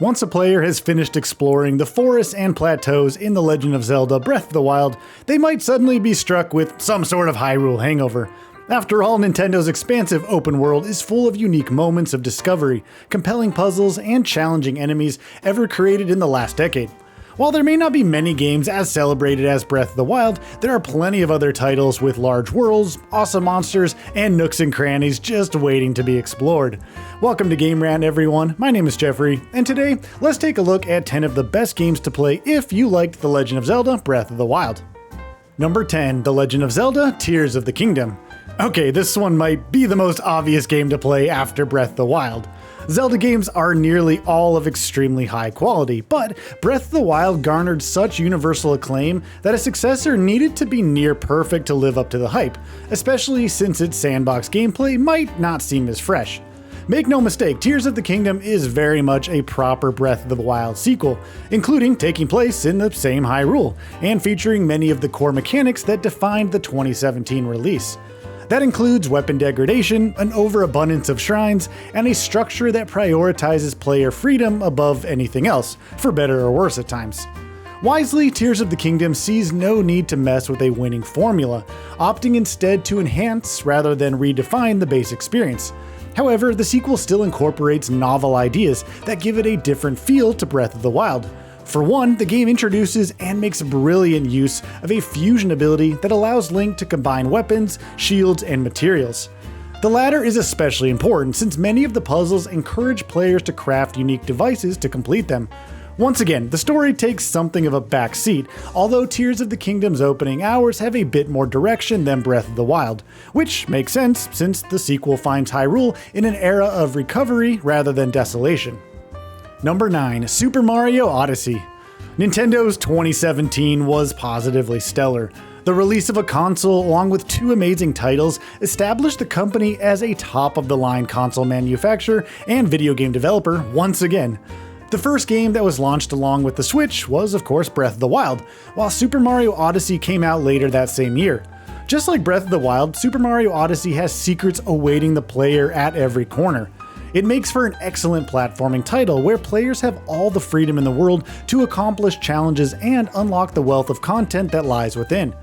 Once a player has finished exploring the forests and plateaus in The Legend of Zelda Breath of the Wild, they might suddenly be struck with some sort of Hyrule hangover. After all, Nintendo's expansive open world is full of unique moments of discovery, compelling puzzles, and challenging enemies ever created in the last decade. While there may not be many games as celebrated as Breath of the Wild, there are plenty of other titles with large worlds, awesome monsters, and nooks and crannies just waiting to be explored. Welcome to Game Rant, everyone. My name is Jeffrey, and today, let's take a look at 10 of the best games to play if you liked The Legend of Zelda Breath of the Wild. Number 10, The Legend of Zelda Tears of the Kingdom. Okay, this one might be the most obvious game to play after Breath of the Wild. Zelda games are nearly all of extremely high quality, but Breath of the Wild garnered such universal acclaim that a successor needed to be near perfect to live up to the hype, especially since its sandbox gameplay might not seem as fresh. Make no mistake, Tears of the Kingdom is very much a proper Breath of the Wild sequel, including taking place in the same Hyrule, and featuring many of the core mechanics that defined the 2017 release. That includes weapon degradation, an overabundance of shrines, and a structure that prioritizes player freedom above anything else, for better or worse at times. Wisely, Tears of the Kingdom sees no need to mess with a winning formula, opting instead to enhance rather than redefine the base experience. However, the sequel still incorporates novel ideas that give it a different feel to Breath of the Wild. For one, the game introduces and makes brilliant use of a fusion ability that allows Link to combine weapons, shields, and materials. The latter is especially important since many of the puzzles encourage players to craft unique devices to complete them. Once again, the story takes something of a back seat, although Tears of the Kingdom's opening hours have a bit more direction than Breath of the Wild, which makes sense since the sequel finds Hyrule in an era of recovery rather than desolation. Number 9, Super Mario Odyssey. Nintendo's 2017 was positively stellar. The release of a console along with two amazing titles established the company as a top-of-the-line console manufacturer and video game developer once again. The first game that was launched along with the Switch was, of course, Breath of the Wild, while Super Mario Odyssey came out later that same year. Just like Breath of the Wild, Super Mario Odyssey has secrets awaiting the player at every corner. It makes for an excellent platforming title where players have all the freedom in the world to accomplish challenges and unlock the wealth of content that lies within.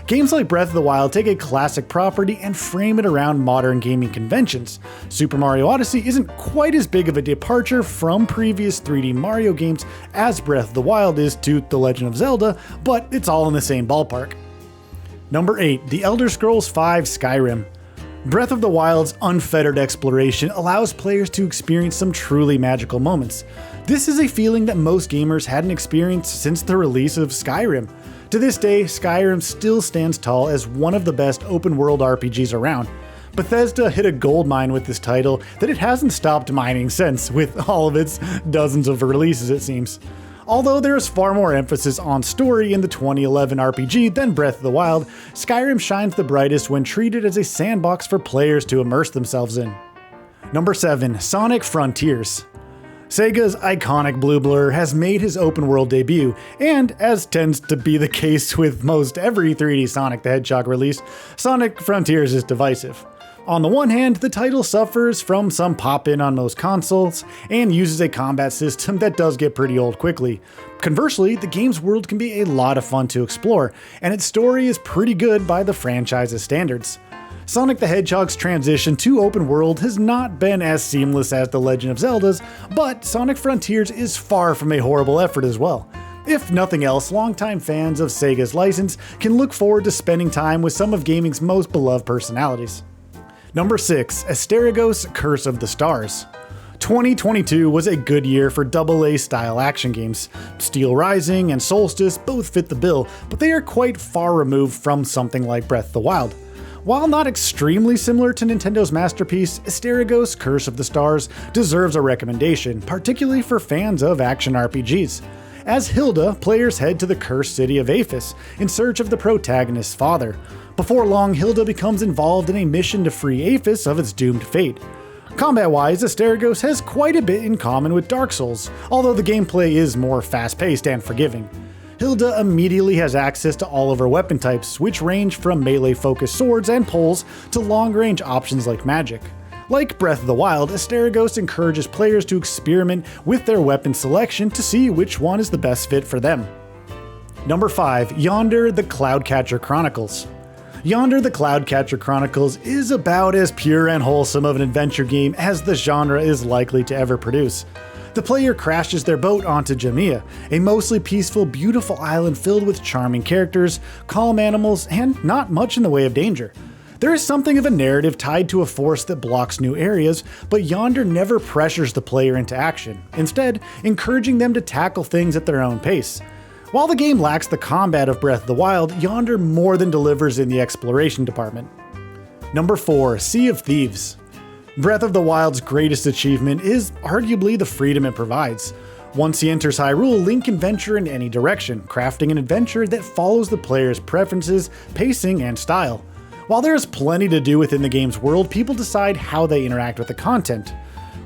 Games like Breath of the Wild take a classic property and frame it around modern gaming conventions. Super Mario Odyssey isn't quite as big of a departure from previous 3D Mario games as Breath of the Wild is to The Legend of Zelda, but it's all in the same ballpark. Number 8, The Elder Scrolls V Skyrim. Breath of the Wild's unfettered exploration allows players to experience some truly magical moments. This is a feeling that most gamers hadn't experienced since the release of Skyrim. To this day, Skyrim still stands tall as one of the best open-world RPGs around. Bethesda hit a goldmine with this title that it hasn't stopped mining since, with all of its dozens of releases it seems. Although there is far more emphasis on story in the 2011 RPG than Breath of the Wild, Skyrim shines the brightest when treated as a sandbox for players to immerse themselves in. Number 7, Sonic Frontiers. Sega's iconic Blue Blur has made his open world debut, and as tends to be the case with most every 3D Sonic the Hedgehog release, Sonic Frontiers is divisive. On the one hand, the title suffers from some pop-in on most consoles, and uses a combat system that does get pretty old quickly. Conversely, the game's world can be a lot of fun to explore, and its story is pretty good by the franchise's standards. Sonic the Hedgehog's transition to open world has not been as seamless as The Legend of Zelda's, but Sonic Frontiers is far from a horrible effort as well. If nothing else, longtime fans of Sega's license can look forward to spending time with some of gaming's most beloved personalities. Number 6, Asterigos Curse of the Stars. 2022 was a good year for AA style action games. Steel Rising and Solstice both fit the bill, but they are quite far removed from something like Breath of the Wild. While not extremely similar to Nintendo's masterpiece, Asterigos Curse of the Stars deserves a recommendation, particularly for fans of action RPGs. As Hilda, players head to the cursed city of Aphis in search of the protagonist's father. Before long, Hilda becomes involved in a mission to free Aphis of its doomed fate. Combat-wise, Asterigos has quite a bit in common with Dark Souls, although the gameplay is more fast-paced and forgiving. Hilda immediately has access to all of her weapon types, which range from melee-focused swords and poles to long-range options like magic. Like Breath of the Wild, Asterigos encourages players to experiment with their weapon selection to see which one is the best fit for them. Number 5. Yonder, the Cloudcatcher Chronicles. Yonder, the Cloudcatcher Chronicles is about as pure and wholesome of an adventure game as the genre is likely to ever produce. The player crashes their boat onto Jamia, a mostly peaceful, beautiful island filled with charming characters, calm animals, and not much in the way of danger. There is something of a narrative tied to a force that blocks new areas, but Yonder never pressures the player into action, instead encouraging them to tackle things at their own pace. While the game lacks the combat of Breath of the Wild, Yonder more than delivers in the exploration department. Number 4. Sea of Thieves. Breath of the Wild's greatest achievement is arguably the freedom it provides. Once he enters Hyrule, Link can venture in any direction, crafting an adventure that follows the player's preferences, pacing, and style. While there is plenty to do within the game's world, people decide how they interact with the content.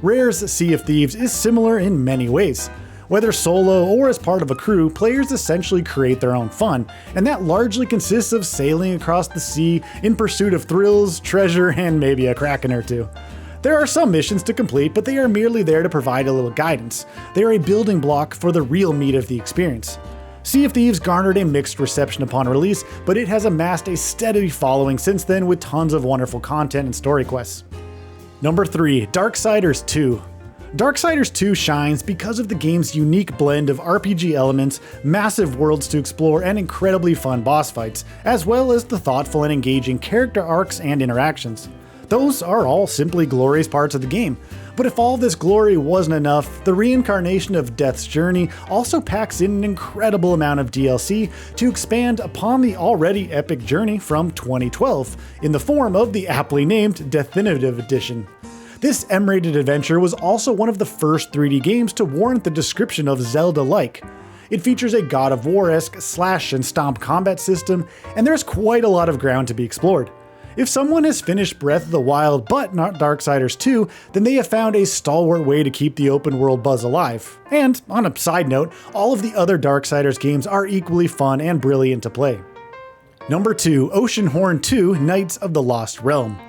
Rare's Sea of Thieves is similar in many ways. Whether solo or as part of a crew, players essentially create their own fun, and that largely consists of sailing across the sea in pursuit of thrills, treasure, and maybe a kraken or two. There are some missions to complete, but they are merely there to provide a little guidance. They are a building block for the real meat of the experience. Sea of Thieves garnered a mixed reception upon release, but it has amassed a steady following since then with tons of wonderful content and story quests. Number 3. Darksiders 2. Darksiders 2 shines because of the game's unique blend of RPG elements, massive worlds to explore, and incredibly fun boss fights, as well as the thoughtful and engaging character arcs and interactions. Those are all simply glorious parts of the game. But if all this glory wasn't enough, the reincarnation of Death's Journey also packs in an incredible amount of DLC to expand upon the already epic journey from 2012, in the form of the aptly named Definitive Edition. This M-rated adventure was also one of the first 3D games to warrant the description of Zelda-like. It features a God of War-esque slash and stomp combat system, and there's quite a lot of ground to be explored. If someone has finished Breath of the Wild but not Darksiders 2, then they have found a stalwart way to keep the open world buzz alive. And, on a side note, all of the other Darksiders games are equally fun and brilliant to play. Number 2. Oceanhorn 2: Knights of the Lost Realm.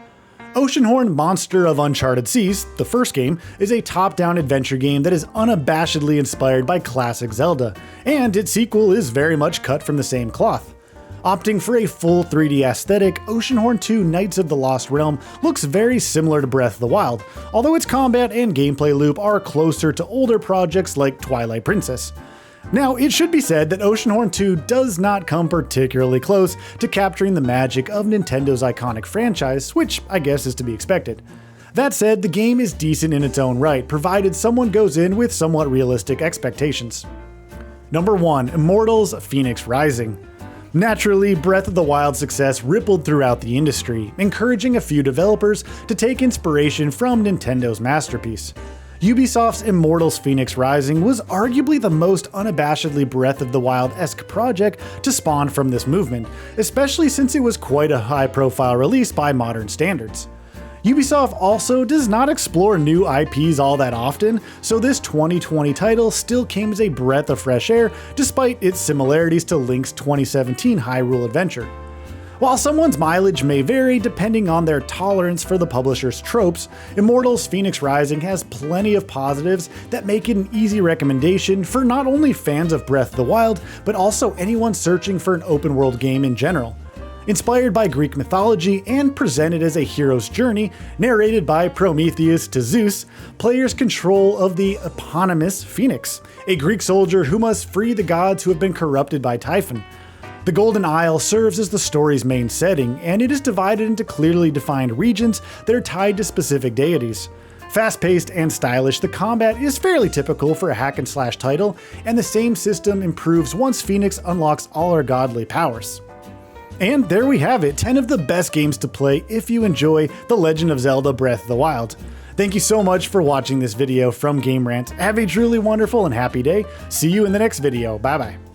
Oceanhorn Monster of Uncharted Seas, the first game, is a top-down adventure game that is unabashedly inspired by classic Zelda, and its sequel is very much cut from the same cloth. Opting for a full 3D aesthetic, Oceanhorn 2: Knights of the Lost Realm looks very similar to Breath of the Wild, although its combat and gameplay loop are closer to older projects like Twilight Princess. Now, it should be said that Oceanhorn 2 does not come particularly close to capturing the magic of Nintendo's iconic franchise, which I guess is to be expected. That said, the game is decent in its own right, provided someone goes in with somewhat realistic expectations. Number 1. Immortals: Fenyx Rising. Naturally, Breath of the Wild's success rippled throughout the industry, encouraging a few developers to take inspiration from Nintendo's masterpiece. Ubisoft's Immortals: Fenyx Rising was arguably the most unabashedly Breath of the Wild-esque project to spawn from this movement, especially since it was quite a high-profile release by modern standards. Ubisoft also does not explore new IPs all that often, so this 2020 title still came as a breath of fresh air despite its similarities to Link's 2017 Hyrule adventure. While someone's mileage may vary depending on their tolerance for the publisher's tropes, Immortals: Fenyx Rising has plenty of positives that make it an easy recommendation for not only fans of Breath of the Wild, but also anyone searching for an open-world game in general. Inspired by Greek mythology and presented as a hero's journey, narrated by Prometheus to Zeus, players control of the eponymous Fenyx, a Greek soldier who must free the gods who have been corrupted by Typhon. The Golden Isle serves as the story's main setting, and it is divided into clearly defined regions that are tied to specific deities. Fast-paced and stylish, the combat is fairly typical for a hack-and-slash title, and the same system improves once Fenyx unlocks all her godly powers. And there we have it, 10 of the best games to play if you enjoy The Legend of Zelda: Breath of the Wild. Thank you so much for watching this video from Game Rant. Have a truly wonderful and happy day. See you in the next video. Bye bye.